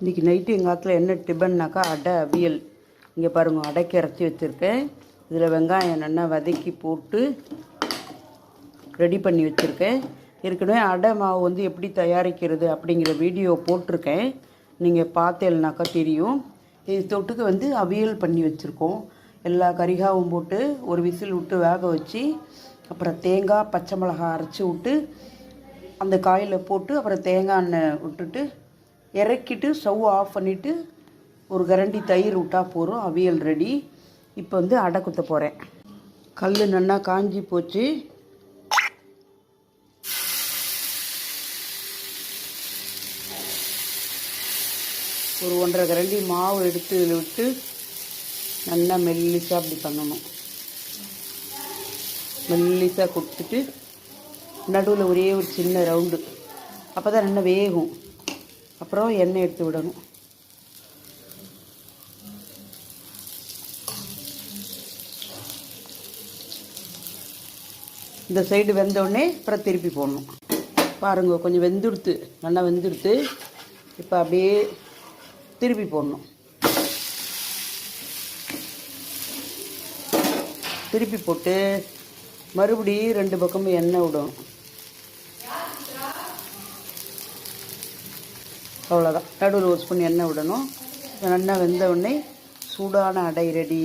இன்றைக்கி நைட்டு எங்கள் காலத்தில் என்ன டிபன்னாக்கா அடை அவியல். இங்கே பாருங்கள், அடைக்கு இறச்சி வச்சுருக்கேன். இதில் வெங்காயம் நல்லா வதக்கி போட்டு ரெடி பண்ணி வச்சுருக்கேன். ஏற்கனவே அடை மாவு வந்து எப்படி தயாரிக்கிறது அப்படிங்கிற வீடியோ போட்டிருக்கேன், நீங்கள் பார்த்தேன்னாக்கா தெரியும். இது தொட்டுக்கு வந்து அவியல் பண்ணி வச்சுருக்கோம். எல்லா கறிகாவும் போட்டு ஒரு விசில் விட்டு வேக வச்சு, அப்புறம் தேங்காய் பச்சை மிளகாய் அரைச்சி விட்டு அந்த காயில் போட்டு அப்புறம் தேங்காய் எண்ணெய் விட்டுட்டு இறக்கிட்டு ஸ்டவ் ஆஃப் பண்ணிவிட்டு ஒரு கரண்டி தயிர் விட்டால் போகிறோம், அவியல் ரெடி. இப்போ வந்து அடை குத்த போகிறேன். கல் நல்லா காஞ்சி போச்சு. ஒரு 1.5 கரண்டி மாவு எடுத்து விட்டு நல்லா மெல்லிசாக அப்படி பண்ணணும். மெல்லிசாக கொடுத்துட்டு நடுவில் ஒரே ஒரு சின்ன ரவுண்டு, அப்போ தான் நல்லா வேகும். அப்புறம் எண்ணெய் எடுத்து விடணும். இந்த சைடு வெந்தோடனே அப்புறம் திருப்பி போடணும். பாருங்க, கொஞ்சம் வெந்துடுத்து, நல்லா வெந்துடுத்து. இப்போ அப்படியே திருப்பி போடணும். திருப்பி போட்டு மறுபடியும் 2 பக்கமும் எண்ணெய் விடணும். அவ்வளோதான். நடுவில் ஒரு ஸ்பூன் எண்ணெய் விடணும். நல்லா வெந்த உடனே சூடான அடை ரெடி.